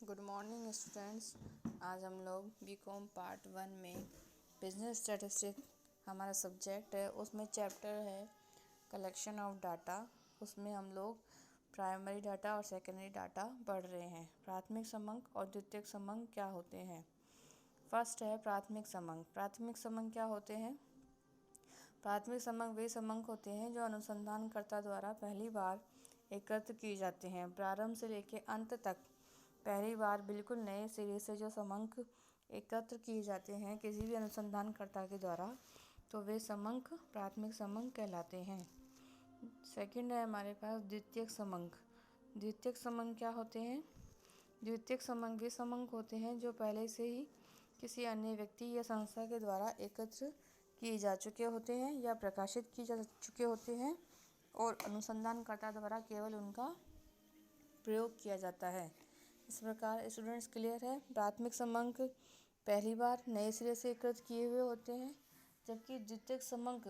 Good morning students. आज हम लोग बीकॉम पार्ट 1 में बिजनेस स्टैटिस्टिक हमारा सब्जेक्ट है, उसमें चैप्टर है कलेक्शन ऑफ डाटा। उसमें हम लोग प्राइमरी डाटा और सेकेंडरी डाटा पढ़ रहे हैं। प्राथमिक समंक और द्वितीयक समंक क्या होते हैं। फर्स्ट है प्राथमिक समंक। प्राथमिक समंक क्या होते हैं? प्राथमिक समंक वे समंक होते हैं जो अनुसंधानकर्ता द्वारा पहली बार एकत्र किए जाते हैं। प्रारंभ से लेकर अंत तक पहली बार बिल्कुल नए सिरे से जो समंक एकत्र किए जाते हैं किसी भी अनुसंधानकर्ता के द्वारा, तो वे समंक प्राथमिक समंक कहलाते हैं। सेकंड है हमारे पास द्वितीयक समंक। द्वितीयक समंक क्या होते हैं? द्वितीयक समंक वे समंक होते हैं जो पहले से ही किसी अन्य व्यक्ति या संस्था के द्वारा एकत्र किए जा चुके होते हैं या प्रकाशित किए जा चुके होते हैं और अनुसंधानकर्ता द्वारा केवल उनका प्रयोग किया जाता है। इस प्रकार स्टूडेंट्स क्लियर है। प्राथमिक समंक पहली बार नए सिरे से एकत्र किए हुए होते हैं, जबकि द्वितीयक समंक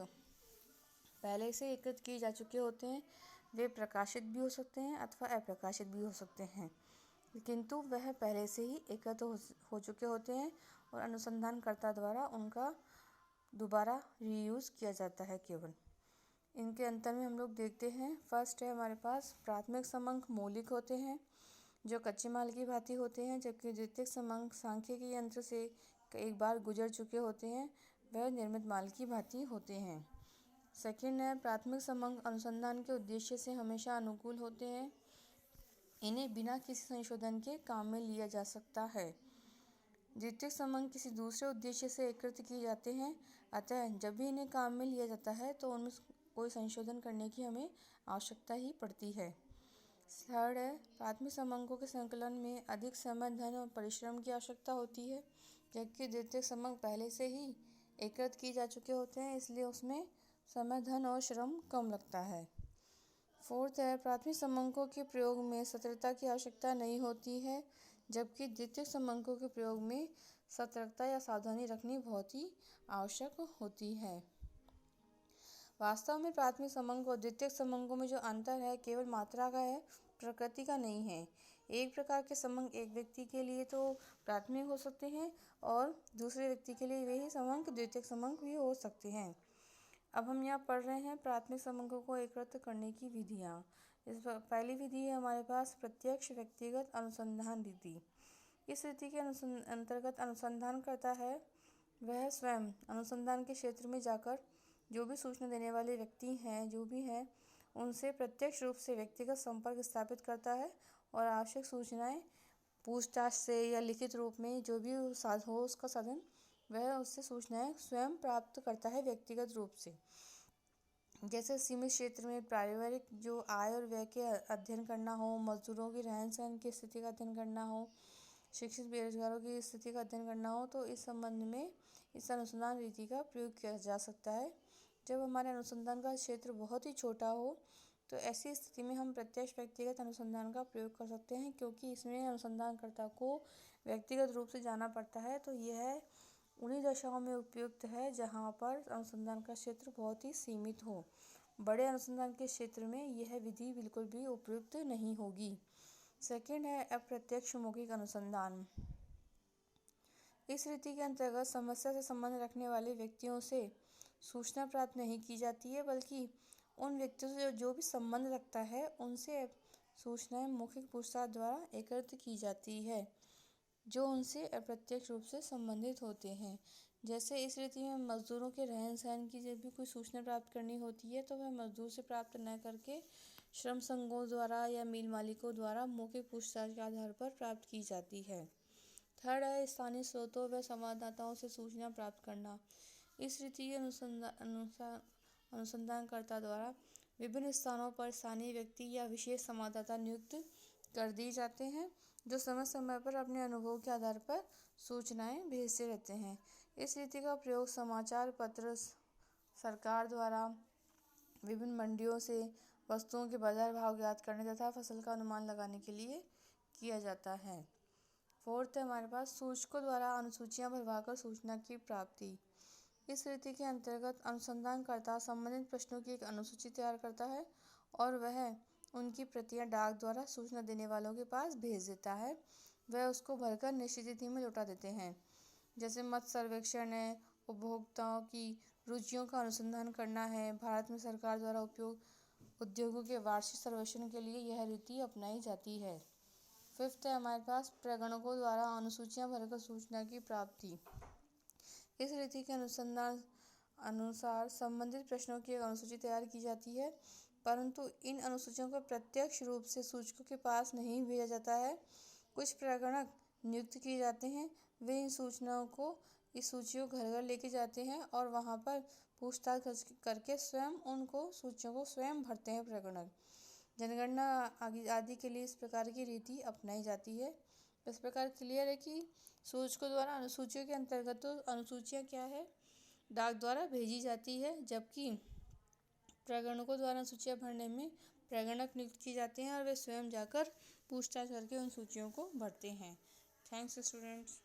पहले से एकत्र किए जा चुके होते हैं। वे प्रकाशित भी हो सकते हैं अथवा अप्रकाशित भी हो सकते हैं, किंतु वह पहले से ही एकत्र हो चुके होते हैं और अनुसंधानकर्ता द्वारा उनका दोबारा रीयूज़ किया जाता है केवल। इनके अंतर में हम लोग देखते हैं। फर्स्ट है हमारे पास प्राथमिक समंक मौलिक होते हैं जो कच्चे माल की भांति होते हैं, जबकि द्वितीयक समंक सांख्यिकी यंत्र से एक बार गुजर चुके होते हैं, वह निर्मित माल की भांति होते हैं। सेकंड है प्राथमिक समंक अनुसंधान के उद्देश्य से हमेशा अनुकूल होते हैं। इन्हें बिना किसी संशोधन के काम में लिया जा सकता है। द्वितीयक समंक किसी दूसरे उद्देश्य से एकत्र किए जाते हैं, अतः जब भी इन्हें काम में लिया जाता है तो उनमें कोई संशोधन करने की हमें आवश्यकता ही पड़ती है। थर्ड है प्राथमिक समंकों के संकलन में अधिक समय, धन और परिश्रम की आवश्यकता होती है, जबकि द्वितीयक समंक पहले से ही एकत्र किए जा चुके होते हैं, इसलिए उसमें समय, धन और श्रम कम लगता है। फोर्थ है प्राथमिक समंकों के प्रयोग में सतर्कता की आवश्यकता नहीं होती है, जबकि द्वितीयक समंकों के प्रयोग में सतर्कता या सावधानी रखनी बहुत ही आवश्यक होती है। वास्तव में प्राथमिक समंक और द्वितीयक समंकों में जो अंतर है केवल मात्रा का है, प्रकृति का नहीं है। एक प्रकार के समंक एक व्यक्ति के लिए तो प्राथमिक हो सकते हैं और दूसरे व्यक्ति के लिए वही समंक द्वितीयक समंक भी हो सकते हैं। अब हम यहाँ पढ़ रहे हैं प्राथमिक समंकों को एकत्र करने की विधियाँ। इस पहली विधि है हमारे पास प्रत्यक्ष व्यक्तिगत अनुसंधान रीति। इस रीति के अंतर्गत अनुसंधान करता है वह स्वयं अनुसंधान के क्षेत्र में जाकर जो भी सूचना देने वाले व्यक्ति हैं जो भी हैं उनसे प्रत्यक्ष रूप से व्यक्तिगत संपर्क स्थापित करता है और आवश्यक सूचनाएं पूछताछ से या लिखित रूप में जो भी हो उसका साधन वह उससे सूचनाएं स्वयं प्राप्त करता है व्यक्तिगत रूप से। जैसे सीमित क्षेत्र में पारिवारिक जो आय और व्यय के अध्ययन करना हो, मजदूरों की रहन सहन की स्थिति का अध्ययन करना हो, शिक्षित बेरोजगारों की स्थिति का अध्ययन करना हो, तो इस संबंध में इस अनुसंधान रीति का प्रयोग किया जा सकता है। जब हमारे अनुसंधान का क्षेत्र बहुत ही छोटा हो तो ऐसी स्थिति में हम प्रत्यक्ष व्यक्तिगत अनुसंधान का प्रयोग कर सकते हैं, क्योंकि इसमें अनुसंधानकर्ता को व्यक्तिगत रूप से जाना पड़ता है। तो यह उन्हीं दशाओं में उपयुक्त है जहाँ पर अनुसंधान का क्षेत्र बहुत ही सीमित हो। बड़े अनुसंधान के क्षेत्र में यह विधि बिल्कुल भी उपयुक्त नहीं होगी। सेकंड है अप्रत्यक्ष मौखिक अनुसंधान। इस रीति के अंतर्गत समस्या से संबंध रखने वाले व्यक्तियों से सूचना प्राप्त नहीं की जाती है, बल्कि उन व्यक्तियों से जो भी संबंध रखता है उनसे सूचनाएं मौखिक पूछताछ द्वारा एकत्र की जाती है जो उनसे अप्रत्यक्ष रूप से संबंधित होते हैं। जैसे इस रीति में मजदूरों के रहन सहन की जब भी कोई सूचना प्राप्त करनी होती है तो वह मजदूर से प्राप्त न करके श्रम संघों द्वारा या मिल मालिकों द्वारा मौखिक पूछताछ के आधार पर प्राप्त की जाती है। थर्ड है स्थानीय स्रोतों व संवाददाताओं से सूचना प्राप्त करना। इस रीति के अनुसंधानकर्ता द्वारा विभिन्न स्थानों पर स्थानीय व्यक्ति या विशेष संवाददाता नियुक्त कर दिए जाते हैं जो समय समय पर अपने अनुभव के आधार पर सूचनाएं भेजते रहते हैं। इस रीति का प्रयोग समाचार पत्र, सरकार द्वारा विभिन्न मंडियों से वस्तुओं के बाजार भाव ज्ञात करने तथा फसल का अनुमान लगाने के लिए किया जाता है। फोर्थ है हमारे पास सूचकों द्वारा अनुसूचियां भरवाकर सूचना की प्राप्ति। इस रीति के अंतर्गत अनुसंधानकर्ता संबंधित प्रश्नों की एक अनुसूची तैयार करता है और वह उनकी प्रतियां डाक द्वारा सूचना देने वालों के पास भेज देता है, वह उसको भरकर निश्चित तिथि में लौटा देते हैं। जैसे मत सर्वेक्षण है, उपभोक्ताओं की रुचियों का अनुसंधान करना है। भारत में सरकार द्वारा उद्योगों के वार्षिक सर्वेक्षण के लिए यह रीति अपनाई जाती है। फिफ्थ है हमारे पास प्रगणकों द्वारा अनुसूचियां भरकर सूचना की प्राप्ति। इस रीति के अनुसार संबंधित प्रश्नों की एक अनुसूची तैयार की जाती है, परंतु इन अनुसूचियों को प्रत्यक्ष रूप से सूचकों के पास नहीं भेजा जाता है। कुछ प्रगणक नियुक्त किए जाते हैं, वे इन सूचियों को घर घर लेके जाते हैं और वहाँ पर पूछताछ करके स्वयं उनको सूचियों को स्वयं भरते हैं प्रगणक। जनगणना आदि के लिए इस प्रकार की रीति अपनाई जाती है। इस प्रकार क्लियर है कि सूचकों द्वारा अनुसूचियों के अंतर्गत तो अनुसूचियाँ क्या है, डाक द्वारा भेजी जाती है, जबकि प्रगणकों द्वारा सूचियाँ भरने में प्रगणक नियुक्त किए जाते हैं और वे स्वयं जाकर पूछताछ करके उन सूचियों को भरते हैं। Thanks students.